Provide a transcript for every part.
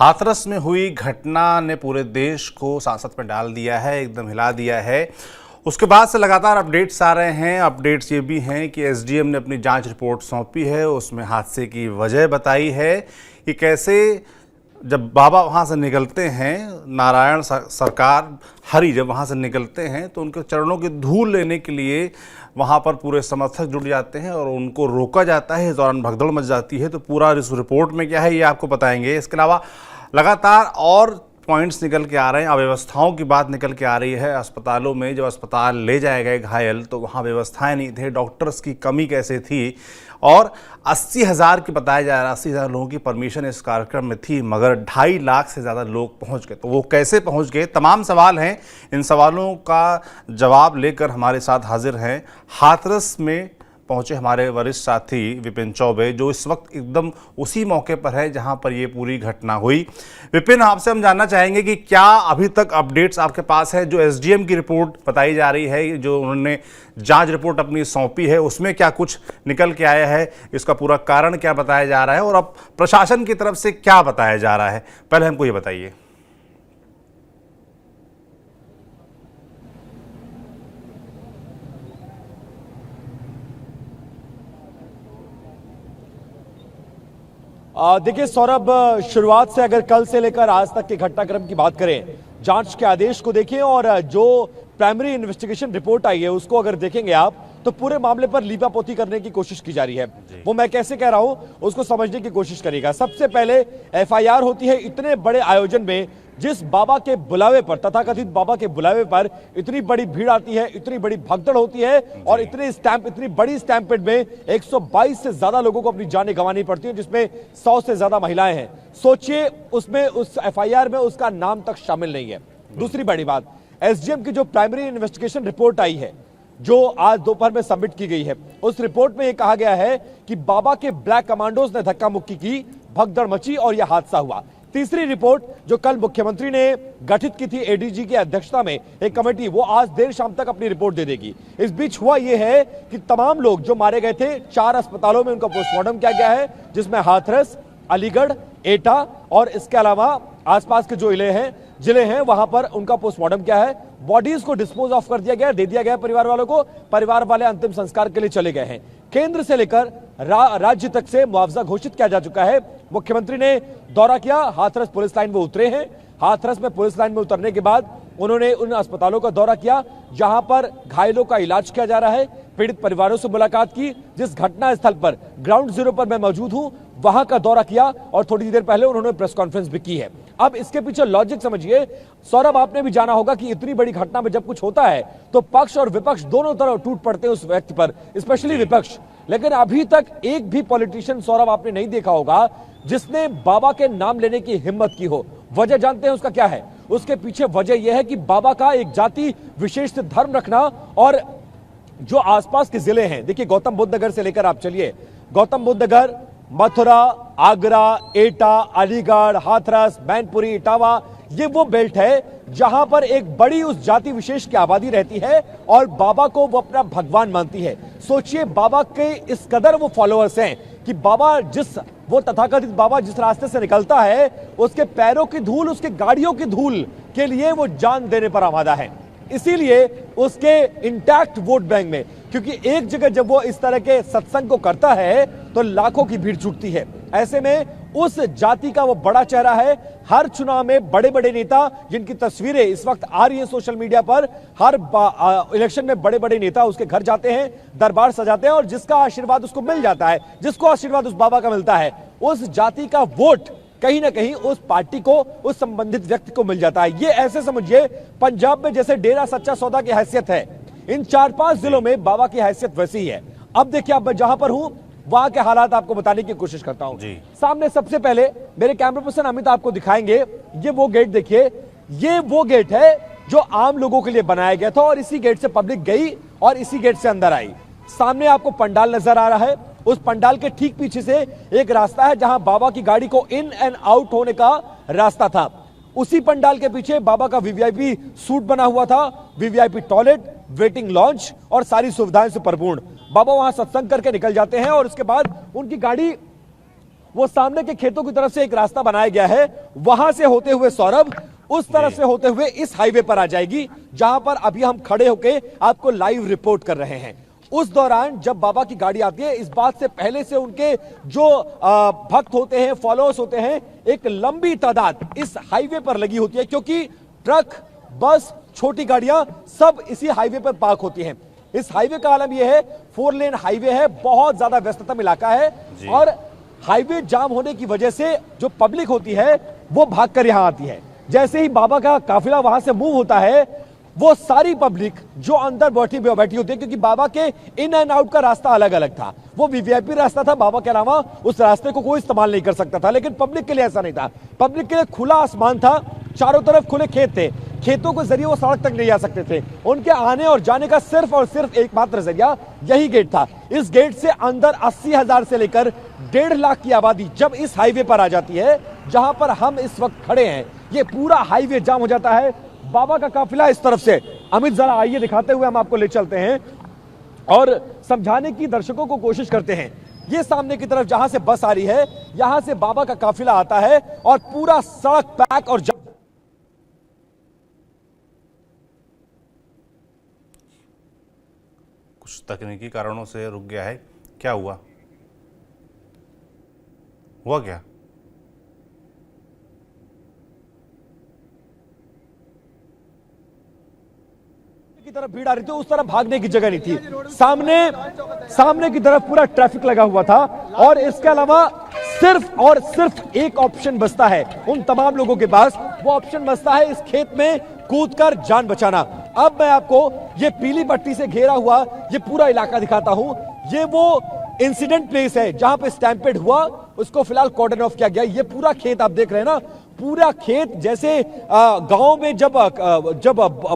हाथरस में हुई घटना ने पूरे देश को सांसत में डाल दिया है, एकदम हिला दिया है। उसके बाद से लगातार अपडेट्स आ रहे हैं। अपडेट्स ये भी हैं कि एसडीएम ने अपनी जांच रिपोर्ट सौंपी है, उसमें हादसे की वजह बताई है कि कैसे जब बाबा वहाँ से निकलते हैं, नारायण सरकार हरि जब वहाँ से निकलते हैं तो उनके चरणों की धूल लेने के लिए वहाँ पर पूरे समर्थक जुट जाते हैं और उनको रोका जाता है। इस दौरान भगदड़ मच जाती है। तो पूरा इस रिपोर्ट में क्या है ये आपको बताएंगे। इसके अलावा लगातार और पॉइंट्स निकल के आ रहे हैं। अव्यवस्थाओं की बात निकल के आ रही है। अस्पतालों में जब अस्पताल ले जाए गए घायल तो वहाँ व्यवस्थाएं नहीं थे, डॉक्टर्स की कमी कैसे थी, और 80,000 की बताया जा रहा है 80,000 लोगों की परमिशन इस कार्यक्रम में थी, मगर 2.5 लाख से ज़्यादा लोग पहुँच गए। तो वो कैसे पहुँच गए, तमाम सवाल हैं। इन सवालों का जवाब लेकर हमारे साथ हाजिर हैं हाथरस में पहुंचे हमारे वरिष्ठ साथी विपिन चौबे, जो इस वक्त एकदम उसी मौके पर है जहां पर ये पूरी घटना हुई। विपिन, आपसे हम जानना चाहेंगे कि क्या अभी तक अपडेट्स आपके पास है। जो एसडीएम की रिपोर्ट बताई जा रही है, जो उन्होंने जांच रिपोर्ट अपनी सौंपी है, उसमें क्या कुछ निकल के आया है, इसका पूरा कारण क्या बताया जा रहा है और अब प्रशासन की तरफ से क्या बताया जा रहा है, पहले हमको ये बताइए। देखिए सौरभ, शुरुआत से अगर कल से लेकर आज तक के घटनाक्रम की बात करें, जांच के आदेश को देखें और जो प्राइमरी इन्वेस्टिगेशन रिपोर्ट आई है उसको अगर देखेंगे आप, तो पूरे मामले पर लीपापोती करने की कोशिश की जा रही है। वो मैं कैसे कह रहा हूं उसको समझने की कोशिश करिएगा। सबसे पहले एफआईआर होती है इतने बड़े आयोजन में, जिस बाबा के बुलावे पर, तथाकथित बाबा के बुलावे पर इतनी बड़ी भीड़ आती है, इतनी बड़ी भगदड़ होती है और इतनी बड़ी स्टैम्पेड में 122 से ज्यादा लोगों को अपनी जानें गंवानी पड़ती है, जिसमें 100 से ज्यादा महिलाएं हैं। सोचिए, उसमें उस एफआईआर में उसका नाम तक शामिल नहीं है। दूसरी बड़ी बात, एसडीएम की जो प्राइमरी इन्वेस्टिगेशन रिपोर्ट आई है, जो आज दोपहर में सबमिट की गई है, उस रिपोर्ट में यह कहा गया है कि बाबा के ब्लैक कमांडोज ने धक्का मुक्की की, भगदड़ मची और यह हादसा हुआ। तीसरी रिपोर्ट जो कल मुख्यमंत्री ने गठित की थी एडीजी की अध्यक्षता में एक कमेटी, वो आज देर शाम तक अपनी रिपोर्ट दे देगी। इस बीच हुआ यह है कि तमाम लोग जो मारे गए थे, 4 अस्पतालों में उनका पोस्टमार्टम किया गया है, जिसमें हाथरस, अलीगढ़, एटा और इसके अलावा आसपास के जो जिले हैं वहां पर उनका पोस्टमार्टम किया है। बॉडीज को डिस्पोज ऑफ कर दिया गया, दे दिया गया परिवार वालों को। परिवार वाले अंतिम संस्कार के लिए चले गए हैं। केंद्र से लेकर राज्य तक से मुआवजा घोषित किया जा चुका है। मुख्यमंत्री ने दौरा किया, हाथरस पुलिस लाइन में उतरे हैं। हाथरस में पुलिस लाइन में उतरने के बाद उन्होंने उन अस्पतालों का दौरा किया जहां पर घायलों का इलाज किया जा रहा है, पीड़ित परिवारों से मुलाकात की। जिस घटना स्थल पर ग्राउंड जीरो पर मैं मौजूद हूं, वहां का दौरा किया और थोड़ी देर पहले उन्होंने प्रेस कॉन्फ्रेंस भी की है। अब इसके पीछे लॉजिक समझिए सौरभ, आपने भी जाना होगा कि इतनी बड़ी घटना में जब कुछ होता है तो पक्ष और विपक्ष दोनों तरफ टूट पड़ते हैं उस व्यक्ति पर, स्पेशली विपक्ष। लेकिन अभी तक एक भी पॉलिटिशियन सौरभ आपने नहीं देखा होगा जिसने बाबा के नाम लेने की हिम्मत की हो। वजह जानते हैं उसका क्या है? उसके पीछे वजह यह है कि बाबा का एक जाति विशेष धर्म रखना, और जो आसपास के जिले हैं, देखिए गौतम बुद्ध नगर से लेकर आप चलिए, गौतम बुद्ध नगर, मथुरा, आगरा, एटा, अलीगढ़, हाथरस, मैनपुरी, इटावा, ये वो बेल्ट है जहां पर एक बड़ी उस जाति विशेष की आबादी रहती है और बाबा को वो अपना भगवान मानती है। सोचिए, बाबा के इस कदर वो फॉलोअर्स हैं कि वो तथाकथित बाबा जिस रास्ते से निकलता है, उसके पैरों की धूल, उसके गाड़ियों की धूल के लिए वो जान देने पर आमादा है। इसीलिए उसके इंटैक्ट वोट बैंक में, क्योंकि एक जगह जब वो इस तरह के सत्संग को करता है तो लाखों की भीड़ जुटती है। ऐसे में उस जाति का वो बड़ा चेहरा है। हर चुनाव में बड़े बड़े नेता, जिनकी तस्वीरें इस वक्त आ रही है सोशल मीडिया पर, हर इलेक्शन में बड़े बड़े नेता उसके घर जाते हैं, दरबार सजाते हैं और जिसका आशीर्वाद उसको मिल जाता है, जिसको आशीर्वाद उस बाबा का मिलता है, उस जाति का वोट कहीं ना कहीं उस पार्टी को, उस संबंधित व्यक्ति को मिल जाता है। ये ऐसे समझिए पंजाब में जैसे डेरा सच्चा सौदा की हैसियत है, इन 4-5 जिलों में बाबा की हैसियत वैसी ही है। अब देखिए, अब मैं जहां पर हूं वहां के हालात आपको बताने की कोशिश करता हूं। सामने सबसे पहले मेरे कैमरा पर्सन अमित आपको दिखाएंगे, ये वो गेट देखिए, ये वो गेट है जो आम लोगों के लिए बनाया गया था और इसी गेट से पब्लिक गई और इसी गेट से अंदर आई। सामने आपको पंडाल नजर आ रहा है, उस पंडाल के ठीक पीछे से एक रास्ता है जहां बाबा की गाड़ी को इन एंड आउट होने का रास्ता था। उसी पंडाल के पीछे बाबा का वीवीआईपी सूट बना हुआ था, वीवीआईपी टॉयलेट, वेटिंग लॉन्च और सारी सुविधाएं से परिपूर्ण। बाबा वहां सत्संग करके निकल जाते हैं और उसके बाद उनकी गाड़ी वो सामने के खेतों की तरफ से एक रास्ता बनाया गया है, वहां से होते हुए सौरभ उस तरफ से होते हुए इस हाईवे पर आ जाएगी, जहां पर अभी हम खड़े होके आपको लाइव रिपोर्ट कर रहे हैं। उस दौरान जब बाबा की गाड़ी आती है, इस बात से पहले से उनके जो भक्त होते हैं, फॉलोअर्स होते हैं, एक लंबी तादाद इस हाईवे पर लगी होती है, क्योंकि ट्रक, बस, छोटी गाड़ियां सब इसी हाईवे पर पार्क होती हैं। इस हाईवे का आलम यह है, 4 लेन हाईवे है, बहुत ज्यादा व्यस्ततम इलाका है, और हाईवे जाम होने की वजह से जो पब्लिक होती है वो भागकर यहां आती है। जैसे ही बाबा का काफिला वहां से मूव होता है, वो सारी पब्लिक जो अंदर बैठी होती है, क्योंकि बाबा के इन एंड आउट का रास्ता अलग अलग था, वो वीवीआईपी रास्ता था, बाबा के अलावा उस रास्ते को कोई इस्तेमाल नहीं कर सकता था। लेकिन पब्लिक के लिए ऐसा नहीं था, पब्लिक के लिए खुला आसमान था, चारों तरफ खुले खेत थे, खेतों के जरिए वो सड़क तक नहीं आ सकते थे। उनके आने और जाने का सिर्फ और सिर्फ एकमात्र जरिया यही गेट था। इस गेट से अंदर 80,000 से लेकर 1.5 लाख की आबादी जब इस हाईवे पर आ जाती है, जहां पर हम इस वक्त खड़े हैं, ये पूरा हाईवे जाम हो जाता है। बाबा का काफिला इस तरफ से, अमित जरा आइए दिखाते हुए हम आपको ले चलते हैं और समझाने की दर्शकों को कोशिश करते हैं। ये सामने की तरफ जहां से बस आ रही है, यहां से बाबा का काफिला आता है और पूरा सड़क पैक और कुछ तकनीकी कारणों से रुक गया है। क्या हुआ क्या? की तरफ भीड़ आ रही थी, उस तरफ भागने की जगह नहीं थी। सामने की तरफ पूरा ट्रैफिक लगा हुआ था, और इसके अलावा सिर्फ और सिर्फ एक ऑप्शन बचता है उन तमाम लोगों के पास, वो ऑप्शन बचता है इस खेत में कूदकर जान बचाना। अब मैं आपको ये पीली पट्टी से घेरा हुआ ये पूरा इलाका दिखाता हूं। ये वो इंसिडेंट प्लेस है जहां पे स्टैम्पेड हुआ, उसको फिलहाल कॉर्डन ऑफ किया गया। ये पूरा खेत आप देख रहे हैं ना, पूरा खेत जैसे गांव में जब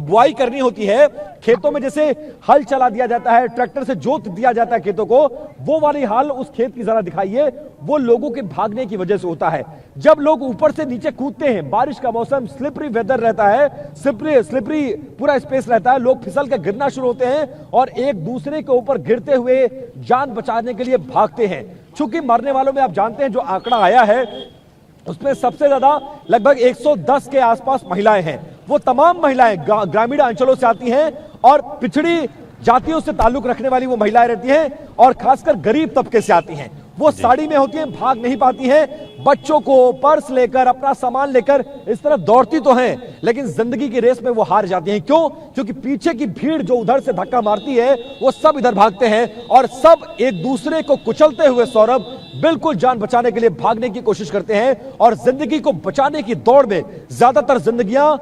बुआई करनी होती है, खेतों में जैसे हल चला दिया जाता है, ट्रैक्टर से जोत दिया जाता है खेतों को, वो वाली हाल उस खेत की जरा दिखाइए। वो लोगों के भागने की वजह से होता है। जब लोग ऊपर से नीचे कूदते हैं, बारिश का मौसम, स्लिपरी वेदर रहता है, स्लिपरी पूरा स्पेस रहता है, लोग फिसल के गिरना शुरू होते हैं और एक दूसरे के ऊपर गिरते हुए जान बचाने के लिए भागते हैं। चूंकि मरने वालों में आप जानते हैं जो आंकड़ा आया है, उसमें सबसे ज्यादा लगभग 110 के आसपास महिलाएं हैं। वो तमाम महिलाएं ग्रामीण अंचलों से आती हैं और पिछड़ी जातियों से ताल्लुक रखने वाली वो महिलाएं रहती हैं, और खासकर गरीब तबके से आती हैं। वो साड़ी में होती हैं, भाग नहीं पाती हैं, बच्चों को पर्स लेकर, अपना सामान लेकर इस तरफ दौड़ती तो हैं, लेकिन जिंदगी की रेस में वो हार जाती हैं। क्यों? क्योंकि पीछे की भीड़ जो उधर से धक्का मारती है, वो सब इधर भागते हैं और सब एक दूसरे को कुचलते हुए सौरभ बिल्कुल जान बचाने के लिए भागने की कोशिश करते हैं, और जिंदगी को बचाने की दौड़ में ज्यादातर जिंदगियां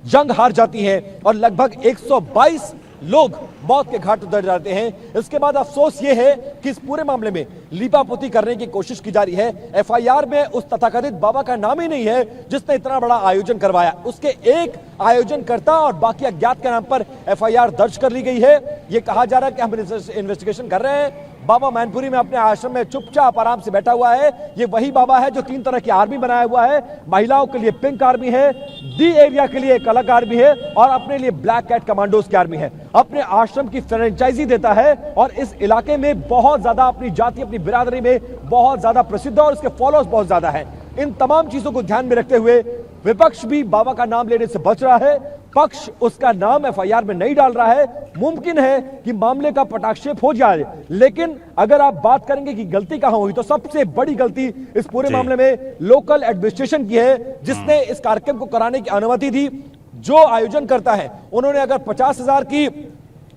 जंग हार जाती हैं और लगभग 122 लोग मौत के घाट उतर जाते हैं। इसके बाद अफसोस यह है कि इस पूरे मामले में लीपापोती करने की कोशिश की जा रही है। एफआईआर में उस तथाकथित बाबा का नाम ही नहीं है जिसने इतना बड़ा आयोजन करवाया। उसके एक आयोजनकर्ता और बाकी अज्ञात के नाम पर एफआईआर दर्ज कर ली गई है। यह कहा जा रहा है कि हम इन्वेस्टिगेशन कर रहे हैं। बाबा मैनपुरी में अपने आश्रम में चुपचाप आराम से बैठा हुआ है। ये वही बाबा है जो 3 तरह की आर्मी बनाया हुआ है। महिलाओं के लिए पिंक आर्मी है, डी एरिया के लिए एक अलग आर्मी है, और अपने लिए ब्लैक कैट कमांडोज की आर्मी है। अपने आश्रम की फ्रेंचाइजी देता है और इस इलाके में बहुत ज्यादा अपनी जाति, अपनी बिरादरी में बहुत ज्यादा प्रसिद्ध है और उसके फॉलोअर्स बहुत ज्यादा है। इन तमाम चीजों को ध्यान में रखते हुए विपक्ष भी बाबा का नाम लेने से बच रहा है। पक्ष उसका नाम एफआईआर में नहीं डाल रहा है। मुमकिन है कि मामले का पटाक्षेप हो जाए, लेकिन अगर आप बात करेंगे कि गलती कहां हुई, तो सबसे बड़ी गलती इस पूरे मामले में लोकल एडमिनिस्ट्रेशन की है, जिसने इस कार्यक्रम को कराने की अनुमति दी। जो आयोजन करता है, उन्होंने अगर 50,000 की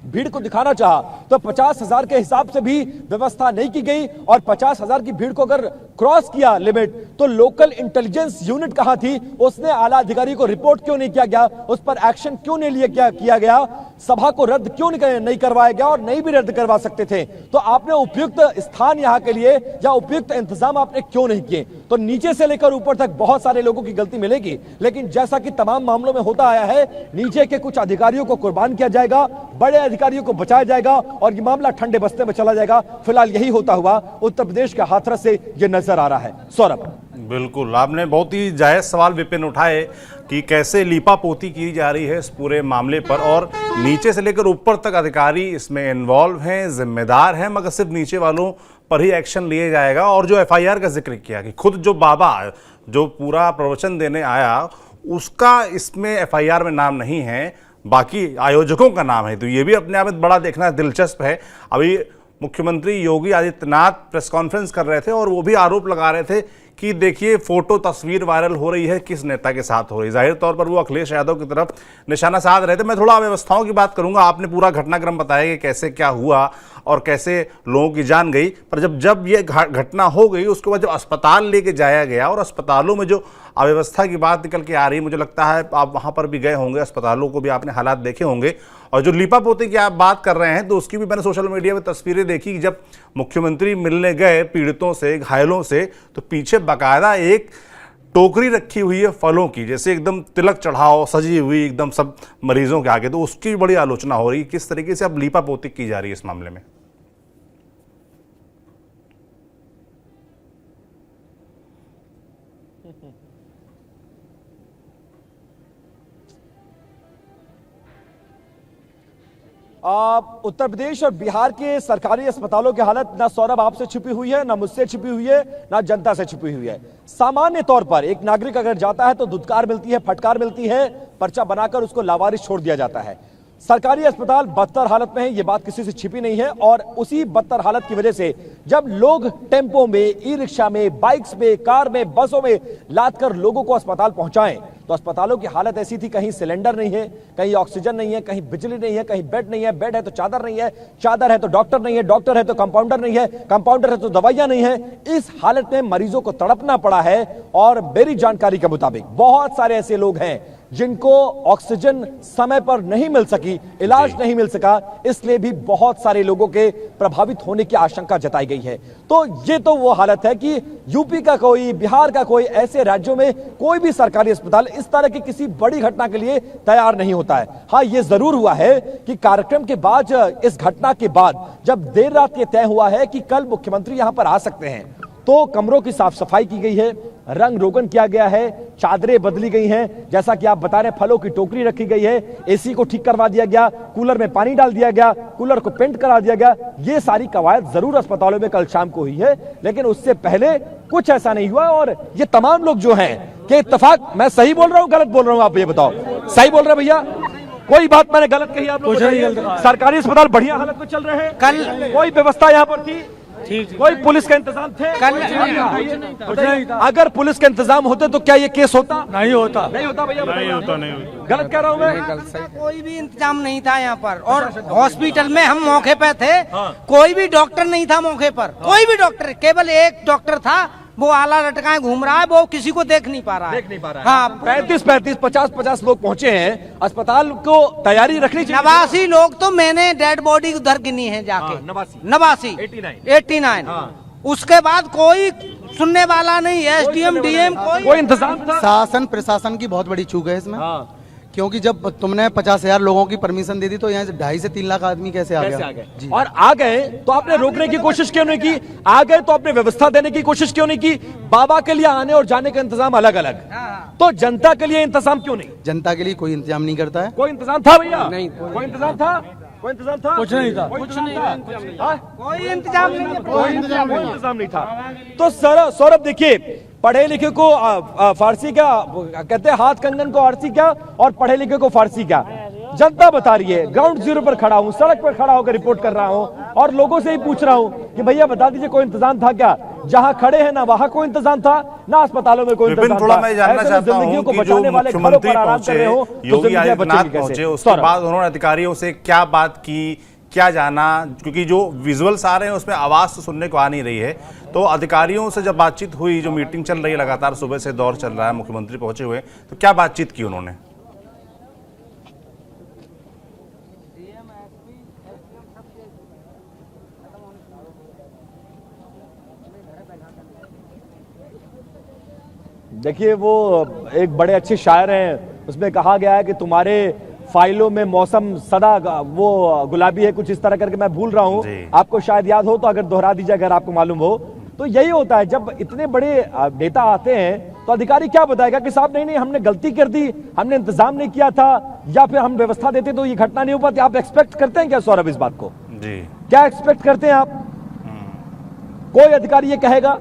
भीड़ को दिखाना चाहा तो 50,000 के हिसाब से भी व्यवस्था नहीं की गई, और 50,000 की भीड़ को अगर क्रॉस किया लिमिट, तो लोकल इंटेलिजेंस यूनिट कहां थी, उसने आला अधिकारी को रिपोर्ट क्यों नहीं किया गया, उस पर एक्शन क्यों नहीं किया गया, सभा को रद्द क्यों नहीं करवाया गया, और नहीं भी रद्द करवा सकते थे। तो आपने उपयुक्त स्थान यहां के लिए या उपयुक्त इंतजाम आपने क्यों नहीं किए? तो नीचे से लेकर ऊपर तक बहुत सारे लोगों की गलती मिलेगी, लेकिन जैसा कि तमाम मामलों में होता आया है, नीचे के कुछ अधिकारियों को कुर्बान किया जाएगा, बड़े अधिकारियों को बचाया जाएगा, और ये मामला ठंडे बस्ते में चला जाएगा। फिलहाल यही होता हुआ उत्तर प्रदेश के हाथरस से ये नजर आ रहा है। सौरभ, बिल्कुल, आपने बहुत ही जायज सवाल विपिन उठाए कि कैसे लीपापोती की जा रही है इस पूरे मामले पर, और नीचे से लेकर ऊपर तक अधिकारी इसमें इन्वॉल्व हैं, जिम्मेदार हैं, मगर सिर्फ नीचे वालों पर ही एक्शन लिया जाएगा। और जो एफआईआर का जिक्र किया कि खुद जो बाबा जो पूरा प्रवचन देने आया उसका इसमें एफआईआर में नाम नहीं है, बाकी आयोजकों का नाम है, तो ये भी अपने आप में बड़ा देखना दिलचस्प है। अभी मुख्यमंत्री योगी आदित्यनाथ प्रेस कॉन्फ्रेंस कर रहे थे और वो भी आरोप लगा रहे थे कि देखिए फोटो तस्वीर वायरल हो रही है, किस नेता के साथ हो रही है। जाहिर तौर पर वो अखिलेश यादव की तरफ निशाना साध रहे थे। मैं थोड़ा व्यवस्थाओं की बात करूंगा, आपने पूरा घटनाक्रम बताया कि कैसे क्या हुआ और कैसे लोगों की जान गई, पर जब ये घटना हो गई उसके बाद जब अस्पताल लेके जाया गया और अस्पतालों में जो अव्यवस्था की बात निकल के आ रही है, मुझे लगता है आप वहां पर भी गए होंगे, अस्पतालों को भी आपने हालात देखे होंगे। और जो लीपापोती की आप बात कर रहे हैं तो उसकी भी मैंने सोशल मीडिया में तस्वीरें देखी कि जब मुख्यमंत्री मिलने गए पीड़ितों से, घायलों से, तो पीछे बाकायदा एक टोकरी रखी हुई है फलों की, जैसे एकदम तिलक चढ़ाओ सजी हुई एकदम सब मरीजों के आगे, तो उसकी भी बड़ी आलोचना हो रही है। किस तरीके से अब लीपापोती की जा रही है इस मामले में? उत्तर प्रदेश और बिहार के सरकारी अस्पतालों की हालत ना सौरभ आपसे छिपी हुई है, ना मुझसे छिपी हुई है, ना जनता से छिपी हुई है। सामान्य तौर पर एक नागरिक अगर जाता है तो धुतकार मिलती है, फटकार मिलती है, पर्चा बनाकर उसको लावारिस छोड़ दिया जाता है। सरकारी अस्पताल बदतर हालत में है, ये बात किसी से छिपी नहीं है। और उसी बदतर हालत की वजह से जब लोग टेम्पो में, ई रिक्शा में, बाइक्स में, कार में, बसों में लाद कर लोगों को अस्पताल पहुंचाएं, तो अस्पतालों की हालत ऐसी थी, कहीं सिलेंडर नहीं है, कहीं ऑक्सीजन नहीं है, कहीं बिजली नहीं है, कहीं बेड नहीं है, बेड है तो चादर नहीं है, चादर है तो डॉक्टर नहीं है, डॉक्टर है तो कंपाउंडर नहीं है, कंपाउंडर है तो दवाइयां नहीं है। इस हालत में मरीजों को तड़पना पड़ा है। और मेरी जानकारी के मुताबिक बहुत सारे ऐसे लोग हैं जिनको ऑक्सीजन समय पर नहीं मिल सकी, इलाज नहीं मिल सका, इसलिए भी बहुत सारे लोगों के प्रभावित होने की आशंका जताई गई है। तो ये तो वो हालत है कि यूपी का कोई, बिहार का कोई, ऐसे राज्यों में कोई भी सरकारी अस्पताल इस तरह की किसी बड़ी घटना के लिए तैयार नहीं होता है। हाँ, ये जरूर हुआ है कि कार्यक्रम के बाद, इस घटना के बाद जब देर रात ये तय हुआ है कि कल मुख्यमंत्री यहां पर आ सकते हैं, तो कमरों की साफ सफाई की गई है, रंग रोगन किया गया है, चादरें बदली गई हैं, जैसा कि आप बता रहे हैं, फलों की टोकरी रखी गई है, एसी को ठीक करवा दिया गया, कूलर में पानी डाल दिया गया, कूलर को पेंट करा दिया गया। ये सारी कवायद जरूर अस्पतालों में कल शाम को हुई है, लेकिन उससे पहले कुछ ऐसा नहीं हुआ। और ये तमाम लोग जो हैं कि इत्तेफाक, मैं सही बोल रहा हूं गलत बोल रहा हूं, आप ये बताओ, सही बोल रहे हैं भैया? कोई बात मैंने गलत कही आप लोग? सरकारी अस्पताल बढ़िया हालत में चल रहे हैं, कल कोई व्यवस्था यहाँ पर थी, कोई पुलिस का इंतजाम थे? अगर पुलिस के इंतजाम होते तो क्या ये केस होता? नहीं होता। नहीं होता भैया? नहीं होता। नहीं होता। गलत कह रहा हूँ मैं? कोई भी इंतजाम नहीं था यहाँ पर। और हॉस्पिटल में हम मौके पे थे, कोई भी डॉक्टर नहीं था मौके पर, कोई भी डॉक्टर, केवल एक डॉक्टर था, वो आला लटकाए घूम रहा है, वो किसी को देख नहीं पा रहा है। हाँ, 35 50 लोग पहुंचे हैं, अस्पताल को तैयारी रखनी चाहिए। 89 लोग तो मैंने डेड बॉडी उधर गिनी है जाके, 89 89। उसके बाद कोई सुनने वाला नहीं, एसडीएम डीएम कोई इंतजाम था? शासन प्रशासन की बहुत बड़ी चूक है इसमें। क्योंकि जब तुमने 50,000 लोगों की परमिशन दे दी तो यहाँ से 2.5 से 3 लाख आदमी कैसे आ गया? और आ गए तो आपने रोकने की कोशिश क्यों नहीं की? आ गए तो आपने व्यवस्था देने की कोशिश क्यों नहीं की? बाबा के लिए आने और जाने का इंतजाम अलग अलग, तो जनता के लिए इंतजाम क्यों नहीं? जनता के लिए कोई इंतजाम नहीं करता है। कोई इंतजाम था भैया? नहीं। कोई इंतजाम था? कोई इंतजाम था? कुछ नहीं था। कोई इंतजाम नहीं था। तो सौरभ देखिए, पढ़े लिखे को फारसी क्या कहते हैं, हाथ कंगन को आरसी क्या, और पढ़े लिखे को फारसी क्या? जनता बता रही है। ग्राउंड जीरो पर खड़ा हूं, सड़क पर खड़ा होकर रिपोर्ट कर रहा हूं और लोगों से ही पूछ रहा हूं कि भैया बता दीजिए कोई इंतजाम था क्या? जहां खड़े हैं ना वहां कोई इंतजाम था, ना अस्पतालों में कोई इंतजाम था। थोड़ा मैं जानना चाहता हूं कि जो मुख्यमंत्री पहुंचे, योगी आदित्यनाथ पहुंचे, उसके बाद उन्होंने अधिकारियों से क्या बात की, क्या जाना? क्योंकि जो विजुअल्स आ रहे हैं उसमें आवाज तो सुनने को आ नहीं रही है, तो अधिकारियों से जब बातचीत हुई, जो मीटिंग चल रही है लगातार, सुबह से दौर चल रहा है, मुख्यमंत्री पहुंचे हुए, तो क्या बातचीत की उन्होंने? देखिए, वो एक बड़े अच्छे शायर हैं, उसमें कहा गया है कि तुम्हारे फाइलों में मौसम सदा वो गुलाबी है, कुछ इस तरह करके, मैं भूल रहा हूं, आपको शायद याद हो तो अगर दोहरा दीजिए अगर आपको मालूम हो। तो यही होता है, जब इतने बड़े नेता आते हैं तो अधिकारी क्या बताएगा कि साहब नहीं हमने गलती कर दी, हमने इंतजाम नहीं किया था, या फिर हम व्यवस्था देते तो ये घटना नहीं हो पाती। आप एक्सपेक्ट करते हैं क्या सौरभ इस बात को? जी, क्या एक्सपेक्ट करते हैं आप? कोई अधिकारी ये कहेगा?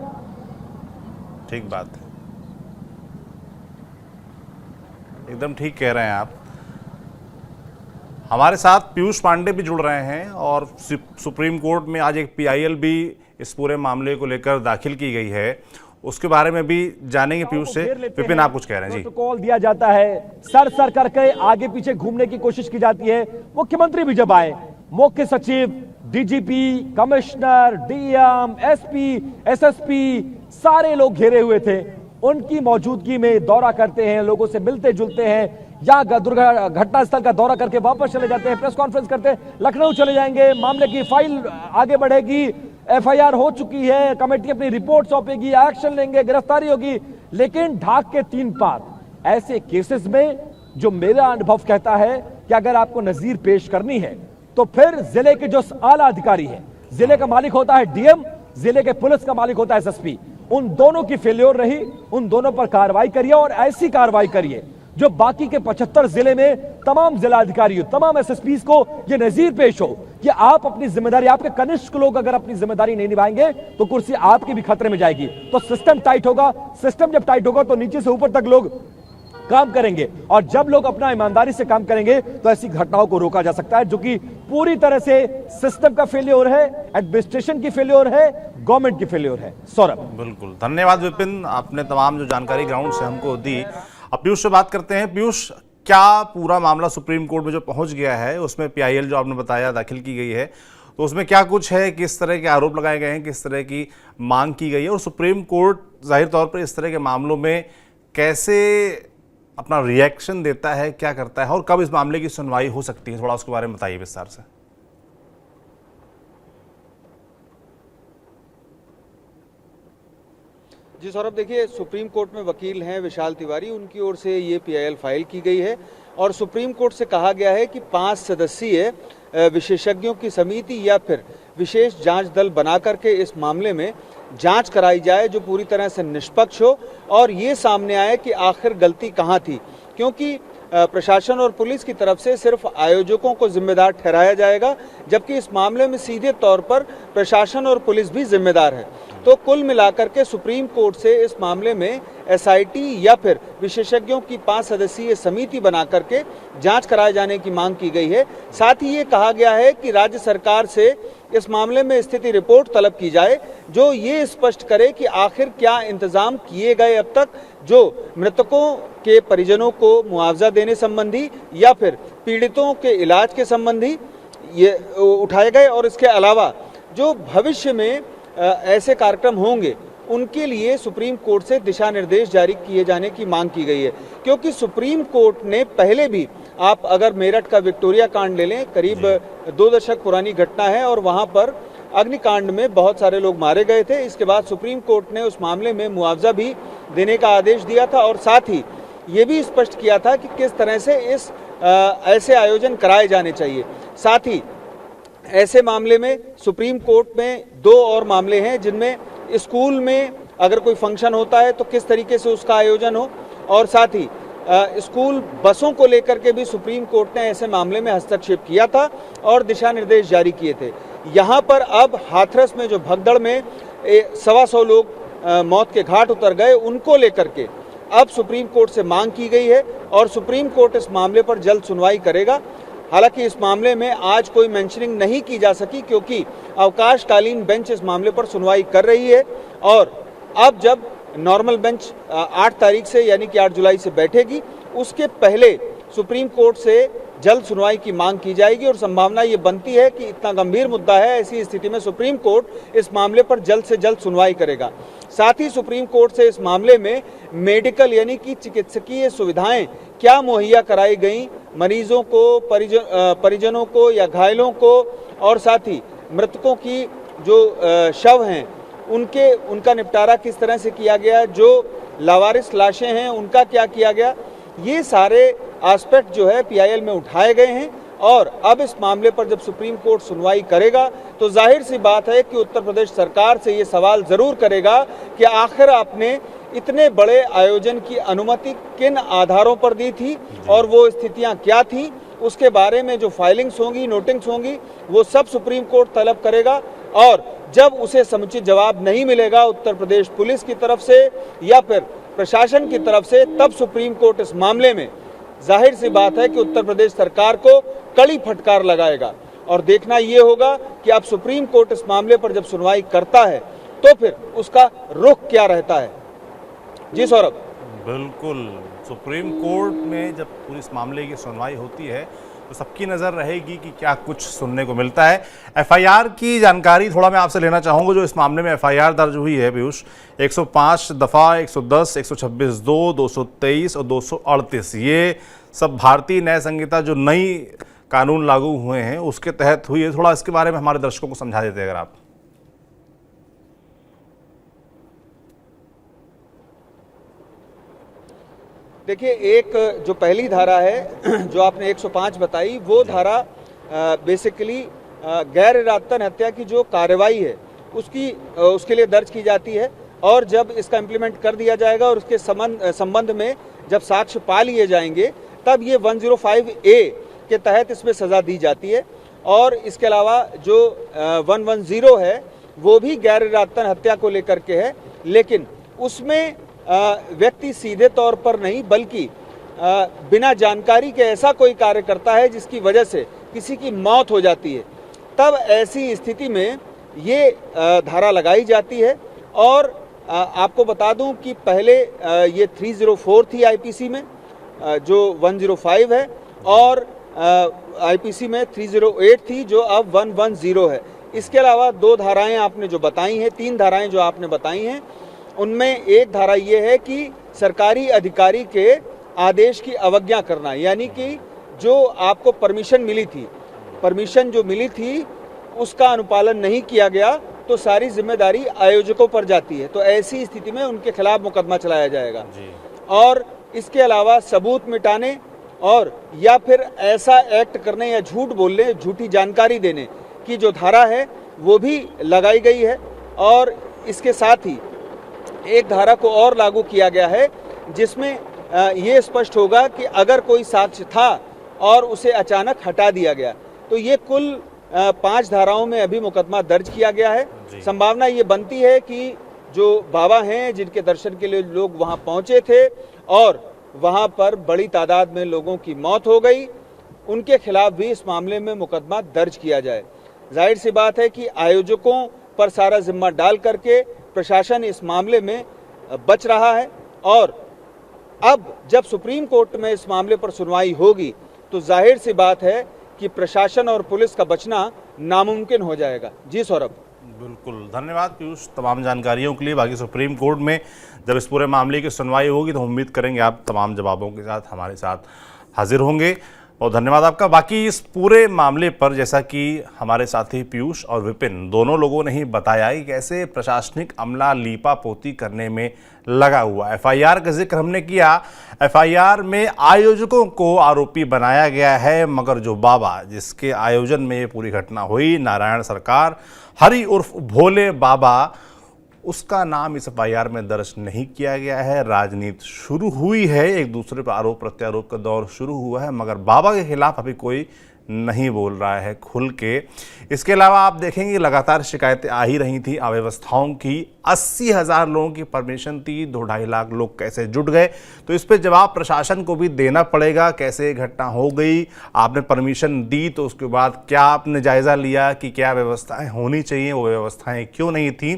ठीक बात है, एकदम ठीक कह रहे हैं आप। हमारे साथ पीयूष पांडे भी जुड़ रहे हैं और सुप्रीम कोर्ट में आज एक PIL भी इस पूरे मामले को लेकर दाखिल की गई है, उसके बारे में भी जानेंगे पीयूष से। विपिन, आप कुछ कह रहे हैं जी। प्रोटोकॉल दिया जाता है, सर करके आगे पीछे घूमने की कोशिश की जाती है। मुख्यमंत्री भी जब आए, मुख्य सचिव, DGP, commissioner, DM, SP, SSP सारे लोग घेरे हुए थे। उनकी मौजूदगी में दौरा करते हैं, लोगों से मिलते जुलते हैं, या घटना स्थल का दौरा करके वापस चले जाते हैं, प्रेस कॉन्फ्रेंस करते हैं, लखनऊ चले जाएंगे, मामले की फाइल आगे बढ़ेगी, FIR हो चुकी है, कमेटी अपनी रिपोर्ट सौंपेगी, एक्शन लेंगे, गिरफ्तारी होगी। लेकिन ढाक के 3 पार ऐसे केसेस में जो मेरा अनुभव कहता है कि अगर आपको नजीर पेश करनी है तो फिर जिले के जो आला अधिकारी है, जिले का मालिक होता है DM, जिले के पुलिस का मालिक होता है SSP, उन दोनों की फेल्योर रही। उन दोनों पर कार्रवाई करिए और ऐसी कार्रवाई करिए जो बाकी के 75 जिले में तमाम जिला अधिकारियों, तमाम SSPs को यह नजीर पेश हो कि आप अपनी जिम्मेदारी, आपके कनिष्ठ लोग अगर अपनी जिम्मेदारी नहीं निभाएंगे तो कुर्सी आपकी भी खतरे में जाएगी। तो सिस्टम टाइट होगा, सिस्टम जब टाइट होगा तो नीचे से ऊपर तक लोग काम करेंगे, और जब लोग अपना ईमानदारी से काम करेंगे तो ऐसी घटनाओं को रोका जा सकता है, जो कि पूरी तरह से सिस्टम का फेल्योर है, एडमिनिस्ट्रेशन की फेल्योर है, गवर्नमेंट की फेल्योर है। सौरभ, बिल्कुल, धन्यवाद विपिन, आपने तमाम जो जानकारी ग्राउंड से हमको दी। अब पीयूष से बात करते हैं। पीयूष, क्या पूरा मामला सुप्रीम कोर्ट में जो पहुंच गया है, उसमें PIL जो आपने बताया दाखिल की गई है, तो उसमें क्या कुछ है, किस तरह के आरोप लगाए गए हैं, किस तरह की मांग की गई है, और सुप्रीम कोर्ट जाहिर तौर पर इस तरह के मामलों में कैसे अपना रिएक्शन देता है, क्या करता है, और कब इस मामले की सुनवाई हो सकती है, थोड़ा उसके बारे में बताइए विस्तार से। जी सौरभ, देखिए, सुप्रीम कोर्ट में वकील हैं विशाल तिवारी, उनकी ओर से ये PIL फाइल की गई है और सुप्रीम कोर्ट से कहा गया है कि 5 सदस्यीय विशेषज्ञों की समिति या फिर विशेष जांच दल बना करके इस मामले में जांच कराई जाए जो पूरी तरह से निष्पक्ष हो और ये सामने आए कि आखिर गलती कहाँ थी, क्योंकि प्रशासन और पुलिस की तरफ से सिर्फ आयोजकों को जिम्मेदार ठहराया जाएगा, जबकि इस मामले में सीधे तौर पर प्रशासन और पुलिस भी जिम्मेदार है। तो कुल मिलाकर के सुप्रीम कोर्ट से इस मामले में SIT या फिर विशेषज्ञों की 5 सदस्यीय समिति बना करके जांच कराए जाने की मांग की गई है। साथ ही ये कहा गया है कि राज्य सरकार से इस मामले में स्थिति रिपोर्ट तलब की जाए जो ये स्पष्ट करे कि आखिर क्या इंतजाम किए गए अब तक, जो मृतकों के परिजनों को मुआवजा देने संबंधी या फिर पीड़ितों के इलाज के संबंधी ये उठाए गए, और इसके अलावा जो भविष्य में ऐसे कार्यक्रम होंगे उनके लिए सुप्रीम कोर्ट से दिशा निर्देश जारी किए जाने की मांग की गई है। क्योंकि सुप्रीम कोर्ट ने पहले भी, आप अगर मेरठ का विक्टोरिया कांड ले लें, करीब 2 दशक पुरानी घटना है और वहां पर अग्निकांड में बहुत सारे लोग मारे गए थे। इसके बाद सुप्रीम कोर्ट ने उस मामले में मुआवजा भी देने का आदेश दिया था और साथ ही ये भी स्पष्ट किया था कि किस तरह से ऐसे आयोजन कराए जाने चाहिए। साथ ही ऐसे मामले में सुप्रीम कोर्ट में 2 और मामले हैं जिनमें स्कूल में अगर कोई फंक्शन होता है तो किस तरीके से उसका आयोजन हो, और साथ ही स्कूल बसों को लेकर के भी सुप्रीम कोर्ट ने ऐसे मामले में हस्तक्षेप किया था और दिशा निर्देश जारी किए थे। यहाँ पर अब हाथरस में जो भगदड़ में 125 लोग मौत के घाट उतर गए, उनको लेकर के अब सुप्रीम कोर्ट से मांग की गई है और सुप्रीम कोर्ट इस मामले पर जल्द सुनवाई करेगा। हालांकि इस मामले में आज कोई मेंशनिंग नहीं की जा सकी क्योंकि अवकाशकालीन बेंच इस मामले पर सुनवाई कर रही है, और अब जब नॉर्मल बेंच 8 तारीख से यानी कि 8 जुलाई से बैठेगी, उसके पहले सुप्रीम कोर्ट से जल्द सुनवाई की मांग की जाएगी और संभावना ये बनती है कि इतना गंभीर मुद्दा है, ऐसी स्थिति में सुप्रीम कोर्ट इस मामले पर जल्द से जल्द सुनवाई करेगा। साथ ही सुप्रीम कोर्ट से इस मामले में मेडिकल यानी कि चिकित्सकीय सुविधाएं क्या मुहैया कराई गई मरीजों को, परिजनों को या घायलों को, और साथ ही मृतकों की जो शव हैं उनका निपटारा किस तरह से किया गया, जो लावारिस लाशें हैं उनका क्या किया गया, ये सारे एस्पेक्ट जो है PIL में उठाए गए हैं। और अब इस मामले पर जब सुप्रीम कोर्ट सुनवाई करेगा तो जाहिर सी बात है कि उत्तर प्रदेश सरकार से ये सवाल जरूर करेगा कि आखिर आपने इतने बड़े आयोजन की अनुमति किन आधारों पर दी थी और वो स्थितियां क्या थी, उसके बारे में जो फाइलिंग्स होंगी, नोटिंग्स होंगी, वो सब सुप्रीम कोर्ट तलब करेगा। और जब उसे समुचित जवाब नहीं मिलेगा उत्तर प्रदेश पुलिस की तरफ से या फिर प्रशासन की तरफ से, तब सुप्रीम कोर्ट इस मामले में जाहिर सी बात है कि उत्तर प्रदेश सरकार को कड़ी फटकार लगाएगा। और देखना ये होगा कि अब सुप्रीम कोर्ट इस मामले पर जब सुनवाई करता है तो फिर उसका रुख क्या रहता है। जी सौरभ। बिल्कुल, सुप्रीम कोर्ट में जब पूरी इस मामले की सुनवाई होती है तो सबकी नज़र रहेगी कि क्या कुछ सुनने को मिलता है। एफआईआर की जानकारी थोड़ा मैं आपसे लेना चाहूँगा। जो इस मामले में एफआईआर दर्ज हुई है पीयूष, 105 दफ़ा, 110, 126(2), 223 और 238, ये सब भारतीय न्याय संहिता जो नई कानून लागू हुए हैं उसके तहत हुई है। थोड़ा इसके बारे में हमारे दर्शकों को समझा देते अगर आप। देखिए, एक जो पहली धारा है जो आपने 105 बताई, वो धारा बेसिकली गैर इरादतन हत्या की जो कार्रवाई है उसके लिए दर्ज की जाती है। और जब इसका इम्प्लीमेंट कर दिया जाएगा और उसके संबंध में जब साक्ष्य पा लिए जाएंगे तब ये 105A के तहत इसमें सज़ा दी जाती है। और इसके अलावा जो 110 है वो भी गैर इरादतन हत्या को लेकर के है, लेकिन उसमें व्यक्ति सीधे तौर पर नहीं बल्कि बिना जानकारी के ऐसा कोई कार्य करता है जिसकी वजह से किसी की मौत हो जाती है, तब ऐसी स्थिति में ये धारा लगाई जाती है। और आपको बता दूं कि पहले ये 304 थी आईपीसी में, जो 105 है, और आईपीसी में 308 थी जो अब 110 है। इसके अलावा दो धाराएं आपने जो बताई हैं, तीन धाराएं जो आपने बताई हैं, उनमें एक धारा ये है कि सरकारी अधिकारी के आदेश की अवज्ञा करना, यानी कि जो आपको परमिशन जो मिली थी उसका अनुपालन नहीं किया गया तो सारी जिम्मेदारी आयोजकों पर जाती है। तो ऐसी स्थिति में उनके खिलाफ मुकदमा चलाया जाएगा। और इसके अलावा सबूत मिटाने और या फिर ऐसा एक्ट करने या झूठ बोलने, झूठी जानकारी देने की जो धारा है वो भी लगाई गई है। और इसके साथ ही एक धारा को और लागू किया गया है जिसमें ये स्पष्ट होगा कि अगर कोई साक्ष्य था और उसे अचानक हटा दिया गया तो ये कुल 5 धाराओं में अभी मुकदमा दर्ज किया गया है। संभावना ये बनती है कि जो बाबा हैं जिनके दर्शन के लिए लोग वहां पहुंचे थे और वहां पर बड़ी तादाद में लोगों की मौत हो गई, उनके खिलाफ भी इस मामले में मुकदमा दर्ज किया जाए। जाहिर सी बात है कि आयोजकों पर सारा जिम्मा डाल करके प्रशासन इस मामले में बच रहा है। और अब जब सुप्रीम कोर्ट में इस मामले पर सुनवाई होगी तो जाहिर सी बात है कि प्रशासन और पुलिस का बचना नामुमकिन हो जाएगा। जी सौरभ। बिल्कुल, धन्यवाद पीयूष तमाम जानकारियों के लिए। बाकी सुप्रीम कोर्ट में जब इस पूरे मामले की सुनवाई होगी तो उम्मीद करेंगे आप तमाम जवाबों के साथ हमारे साथ हाजिर होंगे। और धन्यवाद आपका। बाकी इस पूरे मामले पर जैसा कि हमारे साथी पीयूष और विपिन दोनों लोगों ने ही बताया कि कैसे प्रशासनिक अमला लीपापोती करने में लगा हुआ। एफआईआर का जिक्र हमने किया। एफआईआर में आयोजकों को आरोपी बनाया गया है, मगर जो बाबा जिसके आयोजन में ये पूरी घटना हुई, नारायण सरकार हरि उर्फ भोले बाबा, उसका नाम इस एफआईआर में दर्ज नहीं किया गया है। राजनीति शुरू हुई है, एक दूसरे पर आरोप प्रत्यारोप का दौर शुरू हुआ है, मगर बाबा के खिलाफ अभी कोई नहीं बोल रहा है खुल के। इसके अलावा आप देखेंगे लगातार शिकायतें आ ही रही थी अव्यवस्थाओं की। 80,000 लोगों की परमिशन थी, 2-2.5 लाख लोग कैसे जुट गए, तो इस पर जवाब प्रशासन को भी देना पड़ेगा। कैसे घटना हो गई, आपने परमिशन दी तो उसके बाद क्या आपने जायज़ा लिया कि क्या व्यवस्थाएं होनी चाहिए, वो व्यवस्थाएं क्यों नहीं थी।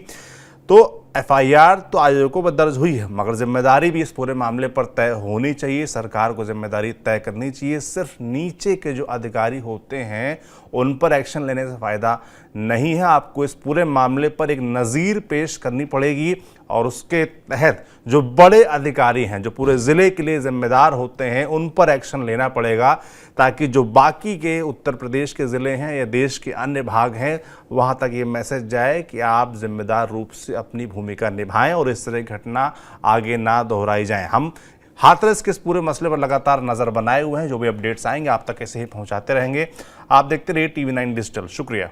तो एफआईआर तो आयोजकों पर दर्ज हुई है, मगर जिम्मेदारी भी इस पूरे मामले पर तय होनी चाहिए। सरकार को जिम्मेदारी तय करनी चाहिए। सिर्फ नीचे के जो अधिकारी होते हैं उन पर एक्शन लेने से फ़ायदा नहीं है। आपको इस पूरे मामले पर एक नज़ीर पेश करनी पड़ेगी और उसके तहत जो बड़े अधिकारी हैं, जो पूरे ज़िले के लिए जिम्मेदार होते हैं, उन पर एक्शन लेना पड़ेगा, ताकि जो बाकी के उत्तर प्रदेश के ज़िले हैं या देश के अन्य भाग हैं वहाँ तक ये मैसेज जाए कि आप जिम्मेदार रूप से अपनी भूमिका निभाएं और इस तरह की घटना आगे ना दोहराई जाए। हम हाथरस के इस पूरे मसले पर लगातार नज़र बनाए हुए हैं। जो भी अपडेट्स आएंगे आप तक ऐसे ही पहुँचाते रहेंगे। आप देखते रहिए TV9 डिजिटल। शुक्रिया।